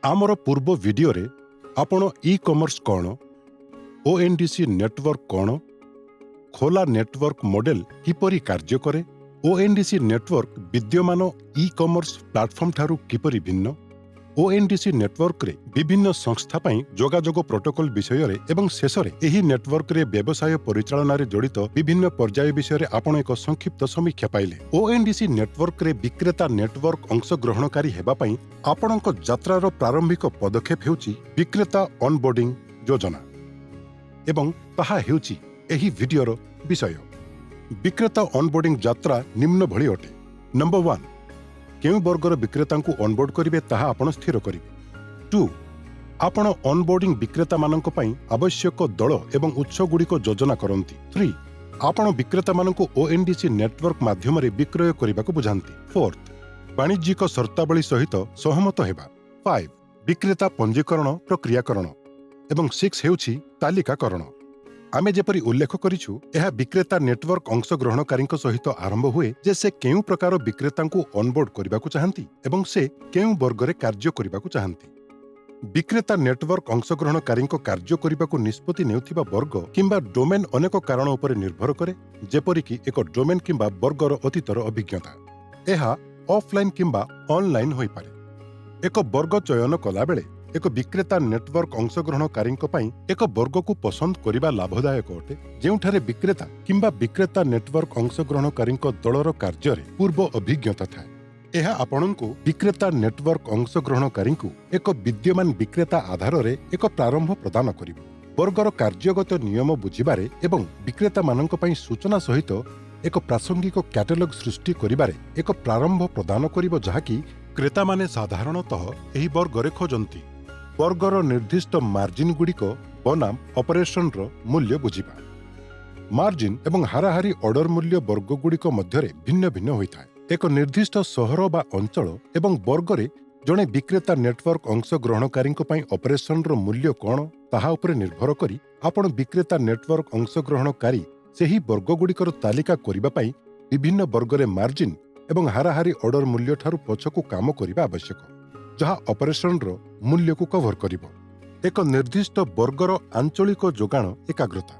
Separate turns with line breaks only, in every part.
आमर पूर्व वीडियो रे आपण ई कॉमर्स कौन, ओएनडीसी नेटवर्क कौन, खोला नेटवर्क मॉडल किपरि कार्य करे, ओएनडीसी नेटवर्क विद्यमान ई कॉमर्स प्लाटफॉर्म ठारू किपरि भिन्न, ओएनडीसी नेटवर्क रे विभिन्न संस्था पई जोगाजोग प्रोटोकॉल विषय रे एवं शेष रे एही नेटवर्क रे व्यवसाय परिचालना रे जड़ित विभिन्न पर्याय विषय रे आपण एक संक्षिप्त समीक्षा पाइले। ओएनडीसी नेटवर्क रे विक्रेता नेटवर्क अंशग्रहणकारी हेबा पई आपणक यात्रार प्रारंभिक पदक्षेप हेउची विक्रेता ऑनबोर्डिंग योजना एवं ताहा हेउची एही वीडियोर विषय। विक्रेता ऑनबोर्डिंग यात्रा निम्न भଳି अटे। नंबर 1, केउ वर्गर विक्रेता को ऑनबोर्ड करिवे ताहा आपण स्थिर करिवे। 2, आपण ऑनबोर्डिंग विक्रेता मानक पई आवश्यक दल एवं उत्स गुडी को योजना करंती। 3, आपण विक्रेता मानक ओएनडीसी नेटवर्क माध्यम रे विक्रय करिबा को बुझांती। 4, वाणिज्यिक शर्तावली सहित सहमत हेबा। 5, विक्रेता पंजीकरण प्रक्रियाकरण एवं 6 हेउछि तालिकाकरण। आमे जेपरि उल्लेख करिछु एहा विक्रेता नेटवर्क अंशग्रहणकारी सहित आरंभ हुए जे से केउ प्रकार विक्रेता को ऑनबोर्ड करबाकू चाहंती एवं से केउ वर्ग रे कार्य करबाकू चाहंती। विक्रेता नेटवर्क अंशग्रहणकारी कार्य करबाकू निष्पत्ति नेउथिबा वर्ग किंबा डोमेन अनेक कारण उपर निर्भर करे, जेपरि कि एक डोमेन किंबा वर्गर अतीतर अभिज्ञता। एहा ऑफलाइन किंबा ऑनलाइन होई पारे। एक वर्ग चयन कला बेले एक विक्रेता नेटवर्क अंशग्रहणकारी एक वर्ग को पसंद करिबा लाभदायक अटे, जेउठारे विक्रेता किंबा विक्रेता नेटवर्क अंशग्रहणकारी दलर कार्य रे पूर्व अभिज्ञता थाए। एहा आपणको विक्रेता नेटवर्क अंशग्रहणकारी एक विद्यमान विक्रेता आधार रे एक प्रारंभ प्रदान करिबो। वर्गर कार्यगत नियम बुझिबारे एवं विक्रेता मानक पई सूचना सहित एक प्रासंगिक कैटलॉग सृष्टि करिबारे एक प्रारंभ प्रदान करिबो, जहाकी क्रेता माने साधारणतः एही वर्ग रे खोजंती। वर्गर निर्दिष्ट मार्जिन गुड़िक बनाम ऑपरेशन रो मूल्य बुझिबा। मार्जिन एवं हाराहारी ऑर्डर मूल्य वर्ग गुड़िक मध्यरे भिन्न भिन्न होइथाय। एक निर्दिष्ट सहर बा अंचल एवं वर्गरे जणे विक्रेता नेटवर्क अंशग्रहणकारी पई ऑपरेशन रो मूल्य कोन ताहा उपरे निर्भर करी आपण विक्रेता नेटवर्क अंशग्रहणकारी सेही वर्ग गुड़िकर तालिका करिबा पई विभिन्न वर्गरे मार्जिन एवं हाराहारी ऑर्डर मूल्य ठारू पछकु काम करिबा आवश्यक, जहा ऑपरेशन रो मूल्य को कवर करिबो। एक निर्दिष्ट वर्गर आंचलिक जोगाण एकाग्रता।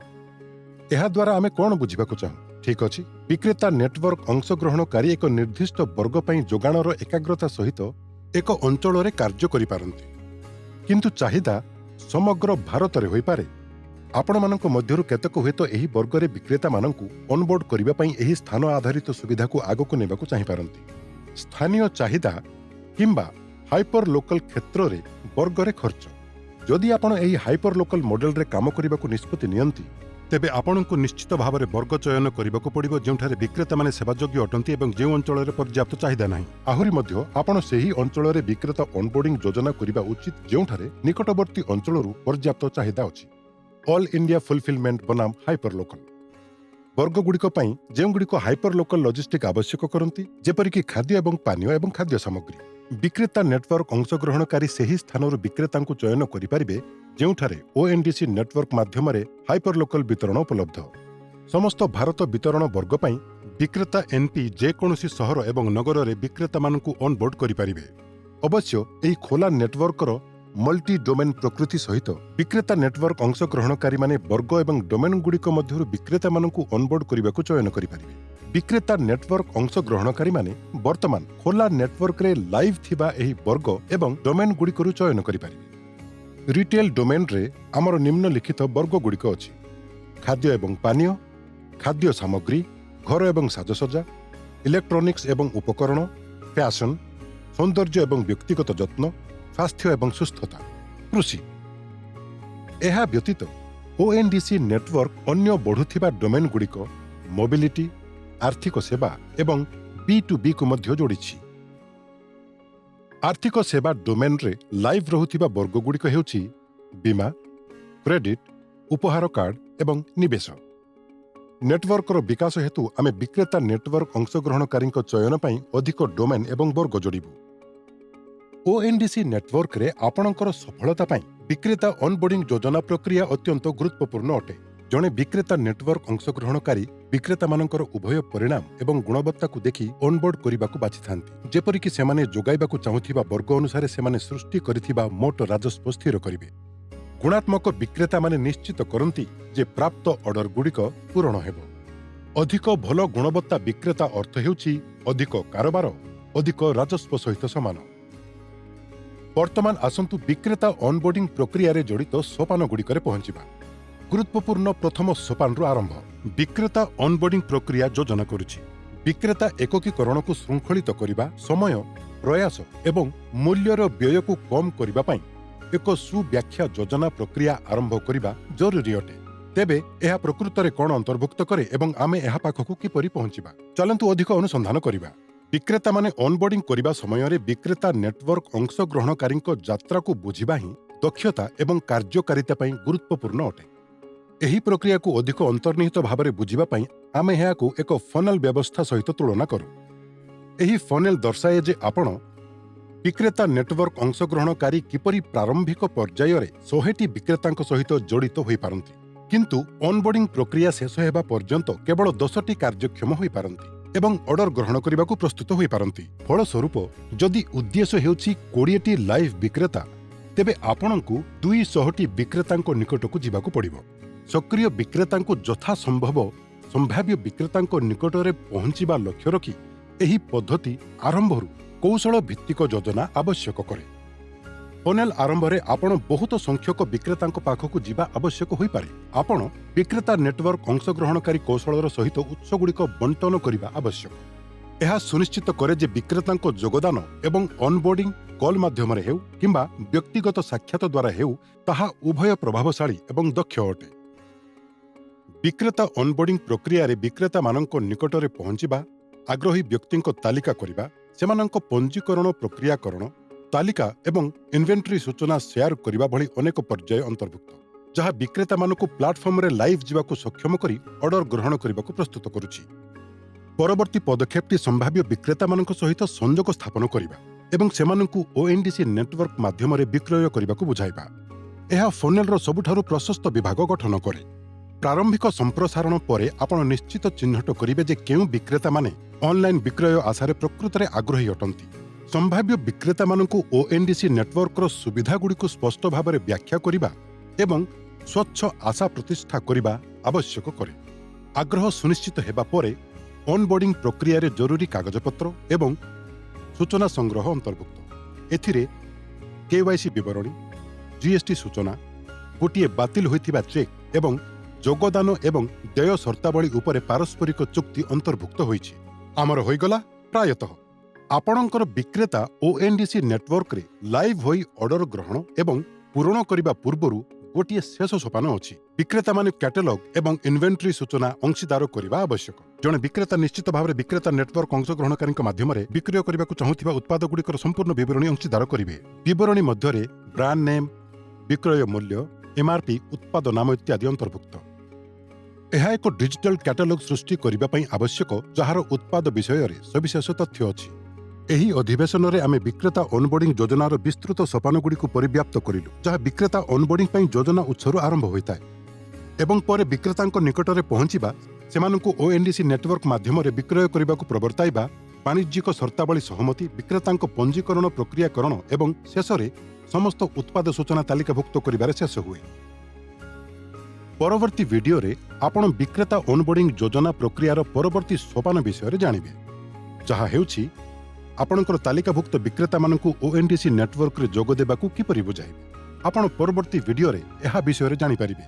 एहा द्वारा आमे कोन बुझिबा को चाहू? ठीक अछि, विक्रेता नेटवर्क अंशग्रहणकारी एक निर्दिष्ट वर्ग पई जोगाणर एकाग्रता सहित एक अंचल रे कार्य करि पारंती, किंतु चाहिदा समग्र भारत रे होई पारे। आपण मानक मध्यरु केतक हेतु एही वर्ग रे विक्रेता मानकु ऑनबोर्ड करिबा पई एही स्थान आधारित सुविधा को आगो को नेबा को चाहि पारंती। स्थानीय चाहिदा किंबा हाइपर लोकल क्षेत्र रे वर्ग रे खर्च। जदि आपण एही हाइपर लोकल मॉडल रे काम करिबा को निष्पत्ति नियंती, तेबे आपणको निश्चित भाव में वर्ग चयन करिबा को पड़िबो जेउठारे विक्रेता माने सेवा योग्य अटंती एवं जे अंचल रे पर्याप्त चाहिदा नाही। आहुरी मध्य आपण सेही अंचल रे विक्रेता ऑनबोर्डिंग योजना करिबा उचित जेउठारे निकटवर्ती अंचलरू पर्याप्त चाहिदा अछि। ऑल इंडिया फुलफिलमेंट बनाम हाइपर लोकल। वर्ग गुड़िक पई जेउ गुड़िक हाइपर लोकल लॉजिस्टिक आवश्यक करंती, जेपरि कि खाद्य एवं पानीय एवं खाद्य सामग्री, विक्रेता नेटवर्क अंशग्रहणकारी सेही स्थानरू विक्रेता को चयन करिपारिबे जेउठारे ओएनडीसी नेटवर्क माध्यम रे हाइपर लोकल वितरण उपलब्ध। समस्त भारत वितरण वर्ग पई विक्रेता एनपी जे कोनोसी सहर एवं नगर रे विक्रेता मानकु ऑनबोर्ड करिपारिबे। अवश्य एही खोला नेटवर्कर मल्टी डोमेन प्रकृति सहित विक्रेता नेटवर्क अंशग्रहणकारी माने वर्ग एवं डोमेन गुड़िक मध्यरु विक्रेता मानकु ऑनबोर्ड करिबाकु चयन करिपारिबे। विक्रेता नेटवर्क अंशग्रहणकारी माने वर्तमान खोला नेटवर्क रे लाइव थिबा एही वर्ग एवं डोमेन गुड़िकरु चयन करिपारिबे। रिटेल डोमेन रे हमर निम्नलिखित वर्ग गुड़िक अछि: खाद्य एवं पानीय, खाद्य सामग्री, घर एवं साजसज्जा, इलेक्ट्रॉनिक्स एवं उपकरण, फैशन, सौंदर्य एवं व्यक्तिगत जत्न, स्वास्थ्य एवं सुस्थता, कृषि। एहा व्यतीत ओएनडीसी नेटवर्क अन्य बढ़ुथिबा डोमेन गुड़िक मोबिलिटी, आर्थिक सेवा एवं B2B को मध्य जोड़िछि। आर्थिक सेवा डोमेन रे लाइव रहुथिबा वर्ग गुड़िक हेउछि बीमा, क्रेडिट, उपहार कार्ड एवं निवेश। नेटवर्कर विकास हेतु आमे विक्रेता नेटवर्क अंशग्रहणकारी चयन पई अधिक डोमेन एवं वर्ग जोड़िबु। ओएनडीसी नेटवर्क रे आपणकर सफलता पई विक्रेता ऑनबोर्डिंग योजना प्रक्रिया अत्यंत गुरुत्वपूर्ण अटे। ଜଣେ ବିକ୍ରେତା ନେଟୱାର୍କ ଅଂଶଗ୍ରହଣକାରୀ ବିକ୍ରେତାମାନଙ୍କର ଉଭୟ ପରିଣାମ ଏବଂ ଗୁଣବତ୍ତାକୁ ଦେଖି ଅନବୋର୍ଡ କରିବାକୁ ବାଛିଥାନ୍ତି, ଯେପରିକି ସେମାନେ ଯୋଗାଇବାକୁ ଚାହୁଁଥିବା ବର୍ଗ ଅନୁସାରେ ସେମାନେ ସୃଷ୍ଟି କରିଥିବା ମୋଟ ରାଜସ୍ୱ ସ୍ଥିର କରିବେ। ଗୁଣାତ୍ମକ ବିକ୍ରେତାମାନେ ନିଶ୍ଚିତ କରନ୍ତି ଯେ ପ୍ରାପ୍ତ ଅର୍ଡରଗୁଡ଼ିକ ପୂରଣ ହେବ। ଅଧିକ ଭଲ ଗୁଣବତ୍ତା ବିକ୍ରେତା ଅର୍ଥ ହେଉଛି ଅଧିକ କାରବାର, ଅଧିକ ରାଜସ୍ୱ ସହିତ ସମାନ। ବର୍ତ୍ତମାନ ଆସନ୍ତୁ ବିକ୍ରେତା ଅନବୋର୍ଡିଂ ପ୍ରକ୍ରିୟାରେ ଜଡ଼ିତ ସୋପାନଗୁଡ଼ିକରେ ପହଞ୍ଚିବା। ଗୁରୁତ୍ୱପୂର୍ଣ୍ଣ ପ୍ରଥମ ସୋପାନରୁ ଆରମ୍ଭ। ବିକ୍ରେତା ଅନବୋର୍ଡିଂ ପ୍ରକ୍ରିୟା ଯୋଜନା କରୁଛି। ବିକ୍ରେତା ଏକକୀକରଣକୁ ଶୃଙ୍ଖଳିତ କରିବା, ସମୟ, ପ୍ରୟାସ ଏବଂ ମୂଲ୍ୟର ବ୍ୟୟକୁ କମ୍ କରିବା ପାଇଁ ଏକ ସୁବ୍ୟାଖ୍ୟା ଯୋଜନା ପ୍ରକ୍ରିୟା ଆରମ୍ଭ କରିବା ଜରୁରୀ ଅଟେ। ତେବେ ଏହା ପ୍ରକୃତରେ କ'ଣ ଅନ୍ତର୍ଭୁକ୍ତ କରେ ଏବଂ ଆମେ ଏହା ପାଖକୁ କିପରି ପହଞ୍ଚିବା? ଚାଲନ୍ତୁ ଅଧିକ ଅନୁସନ୍ଧାନ କରିବା। ବିକ୍ରେତାମାନେ ଅନବୋର୍ଡିଂ କରିବା ସମୟରେ ବିକ୍ରେତା ନେଟୱାର୍କ ଅଂଶଗ୍ରହଣକାରୀଙ୍କ ଯାତ୍ରାକୁ ବୁଝିବା ହିଁ ଦକ୍ଷତା ଏବଂ କାର୍ଯ୍ୟକାରିତା ପାଇଁ ଗୁରୁତ୍ୱପୂର୍ଣ୍ଣ ଅଟେ। ଏହି ପ୍ରକ୍ରିୟାକୁ ଅଧିକ ଅନ୍ତର୍ନିହିତ ଭାବରେ ବୁଝିବା ପାଇଁ ଆମେ ଏହାକୁ ଏକ ଫନେଲ ବ୍ୟବସ୍ଥା ସହିତ ତୁଳନା କରୁ। ଏହି ଫନେଲ ଦର୍ଶାଏ ଯେ ଆପଣ ବିକ୍ରେତା ନେଟୱାର୍କ ଅଂଶଗ୍ରହଣକାରୀ କିପରି ପ୍ରାରମ୍ଭିକ ପର୍ଯ୍ୟାୟରେ 100ଟି ବିକ୍ରେତାଙ୍କ ସହିତ ଜଡ଼ିତ ହୋଇପାରନ୍ତି, କିନ୍ତୁ ଅନବୋର୍ଡିଂ ପ୍ରକ୍ରିୟା ଶେଷ ହେବା ପର୍ଯ୍ୟନ୍ତ କେବଳ 10ଟି କାର୍ଯ୍ୟକ୍ଷମ ହୋଇପାରନ୍ତି ଏବଂ ଅର୍ଡର ଗ୍ରହଣ କରିବାକୁ ପ୍ରସ୍ତୁତ ହୋଇପାରନ୍ତି। ଫଳସ୍ୱରୂପ, ଯଦି ଉଦ୍ଦେଶ୍ୟ ହେଉଛି 20ଟି ଲାଇଭ୍ ବିକ୍ରେତା, ତେବେ ଆପଣଙ୍କୁ 200ଟି ବିକ୍ରେତାଙ୍କ ନିକଟକୁ ଯିବାକୁ ପଡ଼ିବ। ସକ୍ରିୟ ବିକ୍ରେତାଙ୍କୁ ଯଥାସମ୍ଭବ ସମ୍ଭାବ୍ୟ ବିକ୍ରେତାଙ୍କ ନିକଟରେ ପହଞ୍ଚିବା ଲକ୍ଷ୍ୟ ରଖି ଏହି ପଦ୍ଧତି ଆରମ୍ଭରୁ କୌଶଳ ଭିତ୍ତିକ ଯୋଜନା ଆବଶ୍ୟକ କରେ। ଫନେଲ ଆରମ୍ଭରେ ଆପଣ ବହୁତ ସଂଖ୍ୟକ ବିକ୍ରେତାଙ୍କ ପାଖକୁ ଯିବା ଆବଶ୍ୟକ ହୋଇପାରେ। ଆପଣ ବିକ୍ରେତା ନେଟୱାର୍କ ଅଂଶଗ୍ରହଣକାରୀ କୌଶଳର ସହିତ ଉତ୍ସଗୁଡ଼ିକ ବଣ୍ଟନ କରିବା ଆବଶ୍ୟକ। ଏହା ସୁନିଶ୍ଚିତ କରେ ଯେ ବିକ୍ରେତାଙ୍କ ଯୋଗଦାନ ଏବଂ ଅନବୋର୍ଡିଂ କଲ୍ ମାଧ୍ୟମରେ ହେଉ କିମ୍ବା ବ୍ୟକ୍ତିଗତ ସାକ୍ଷାତ ଦ୍ୱାରା ହେଉ, ତାହା ଉଭୟ ପ୍ରଭାବଶାଳୀ ଏବଂ ଦକ୍ଷ ଅଟେ। ବିକ୍ରେତା ଅନବୋର୍ଡିଂ ପ୍ରକ୍ରିୟାରେ ବିକ୍ରେତାମାନଙ୍କ ନିକଟରେ ପହଞ୍ଚିବା, ଆଗ୍ରହୀ ବ୍ୟକ୍ତିଙ୍କ ତାଲିକା କରିବା, ସେମାନଙ୍କ ପଞ୍ଜୀକରଣ ପ୍ରକ୍ରିୟାକରଣ, ତାଲିକା ଏବଂ ଇନଭେଣ୍ଟରି ସୂଚନା ସେୟାର କରିବା ଭଳି ଅନେକ ପର୍ଯ୍ୟାୟ ଅନ୍ତର୍ଭୁକ୍ତ, ଯାହା ବିକ୍ରେତାମାନଙ୍କୁ ପ୍ଲାଟଫର୍ମରେ ଲାଇଭ୍ ଯିବାକୁ ସକ୍ଷମ କରି ଅର୍ଡର ଗ୍ରହଣ କରିବାକୁ ପ୍ରସ୍ତୁତ କରୁଛି। ପରବର୍ତ୍ତୀ ପଦକ୍ଷେପଟି ସମ୍ଭାବ୍ୟ ବିକ୍ରେତାମାନଙ୍କ ସହିତ ସଂଯୋଗ ସ୍ଥାପନ କରିବା ଏବଂ ସେମାନଙ୍କୁ ONDC ନେଟୱାର୍କ ମାଧ୍ୟମରେ ବିକ୍ରୟ କରିବାକୁ ବୁଝାଇବା। ଏହା ଫନେଲର ସବୁଠାରୁ ପ୍ରଶସ୍ତ ବିଭାଗ ଗଠନ କରେ। ପ୍ରାରମ୍ଭିକ ସମ୍ପ୍ରସାରଣ ପରେ ଆପଣ ନିଶ୍ଚିତ ଚିହ୍ନଟ କରିବେ ଯେ କେଉଁ ବିକ୍ରେତାମାନେ ଅନଲାଇନ୍ ବିକ୍ରୟ ଆଶାରେ ପ୍ରକୃତରେ ଆଗ୍ରହୀ ଅଟନ୍ତି। ସମ୍ଭାବ୍ୟ ବିକ୍ରେତାମାନଙ୍କୁ ONDC ନେଟୱାର୍କର ସୁବିଧାଗୁଡ଼ିକୁ ସ୍ପଷ୍ଟ ଭାବରେ ବ୍ୟାଖ୍ୟା କରିବା ଏବଂ ସ୍ୱଚ୍ଛ ଆଶା ପ୍ରତିଷ୍ଠା କରିବା ଆବଶ୍ୟକ କରେ। ଆଗ୍ରହ ସୁନିଶ୍ଚିତ ହେବା ପରେ ଅନବୋର୍ଡିଂ ପ୍ରକ୍ରିୟାରେ ଜରୁରୀ କାଗଜପତ୍ର ଏବଂ ସୂଚନା ସଂଗ୍ରହ ଅନ୍ତର୍ଭୁକ୍ତ। ଏଥିରେ KYC ବିବରଣୀ, GST ସୂଚନା, ଗୋଟିଏ ବାତିଲ ହୋଇଥିବା ଚେକ୍ ଏବଂ ଯୋଗଦାନ ଏବଂ ଦେୟ ସର୍ତ୍ତାବଳୀ ଉପରେ ପାରସ୍ପରିକ ଚୁକ୍ତି ଅନ୍ତର୍ଭୁକ୍ତ ହୋଇଛି। ଆମର ହୋଇଗଲା ପ୍ରାୟତଃ ଆପଣଙ୍କର ବିକ୍ରେତା ONDC ନେଟୱାର୍କରେ ଲାଇଭ୍ ହୋଇ ଅର୍ଡର ଗ୍ରହଣ ଏବଂ ପୂରଣ କରିବା ପୂର୍ବରୁ ଗୋଟିଏ ଶେଷ ସୋପାନ ଅଛି। ବିକ୍ରେତାମାନେ କ୍ୟାଟାଲଗ ଏବଂ ଇନଭେଣ୍ଟରି ସୂଚନା ଅଂଶୀଦାର କରିବା ଆବଶ୍ୟକ। ଜଣେ ବିକ୍ରେତା ନିଶ୍ଚିତ ଭାବରେ ବିକ୍ରେତା ନେଟୱାର୍କ ଅଂଶଗ୍ରହଣକାରୀଙ୍କ ମାଧ୍ୟମରେ ବିକ୍ରୟ କରିବାକୁ ଚାହୁଁଥିବା ଉତ୍ପାଦଗୁଡ଼ିକର ସମ୍ପୂର୍ଣ୍ଣ ବିବରଣୀ ଅଂଶୀଦାର କରିବେ। ବିବରଣୀ ମଧ୍ୟରେ ବ୍ରାଣ୍ଡ ନେମ୍, ବିକ୍ରୟ ମୂଲ୍ୟ, MRP, ଉତ୍ପାଦ ନାମ ଇତ୍ୟାଦି ଅନ୍ତର୍ଭୁକ୍ତ। ଏହା ଏକ ଡିଜିଟାଲ କ୍ୟାଟାଲଗ ସୃଷ୍ଟି କରିବା ପାଇଁ ଆବଶ୍ୟକ, ଯାହାର ଉତ୍ପାଦ ବିଷୟରେ ସବିଶେଷ ତଥ୍ୟ ଅଛି। ଏହି ଅଧିବେଶନରେ ଆମେ ବିକ୍ରେତା ଅନବୋର୍ଡିଂ ଯୋଜନାର ବିସ୍ତୃତ ସୋପାନଗୁଡ଼ିକୁ ପରିବ୍ୟାପ୍ତ କରିଲୁ, ଯାହା ବିକ୍ରେତା ଅନବୋର୍ଡିଂ ପାଇଁ ଯୋଜନା ଉତ୍ସରୁ ଆରମ୍ଭ ହୋଇଥାଏ ଏବଂ ପରେ ବିକ୍ରେତାଙ୍କ ନିକଟରେ ପହଞ୍ଚିବା, ସେମାନଙ୍କୁ ONDC ନେଟୱାର୍କ ମାଧ୍ୟମରେ ବିକ୍ରୟ କରିବାକୁ ପ୍ରବର୍ତ୍ତାଇବା, ବାଣିଜ୍ୟିକ ସର୍ତ୍ତାବଳୀ ସହମତି, ବିକ୍ରେତାଙ୍କ ପଞ୍ଜୀକରଣ ପ୍ରକ୍ରିୟାକରଣ ଏବଂ ଶେଷରେ ସମସ୍ତ ଉତ୍ପାଦ ସୂଚନା ତାଲିକାଭୁକ୍ତ କରିବାରେ ଶେଷ ହୁଏ। ପରବର୍ତ୍ତୀ ଭିଡିଓରେ ଆପଣ ବିକ୍ରେତା ଅନବୋର୍ଡିଂ ଯୋଜନା ପ୍ରକ୍ରିୟାର ପରବର୍ତ୍ତୀ ସୋପାନ ବିଷୟରେ ଜାଣିବେ, ଯାହା ହେଉଛି ଆପଣଙ୍କର ତାଲିକାଭୁକ୍ତ ବିକ୍ରେତାମାନଙ୍କୁ ONDC ନେଟୱାର୍କରେ ଯୋଗ ଦେବାକୁ କିପରି ବୁଝାଇବେ। ଆପଣ ପରବର୍ତ୍ତୀ ଭିଡିଓରେ ଏହା ବିଷୟରେ ଜାଣିପାରିବେ।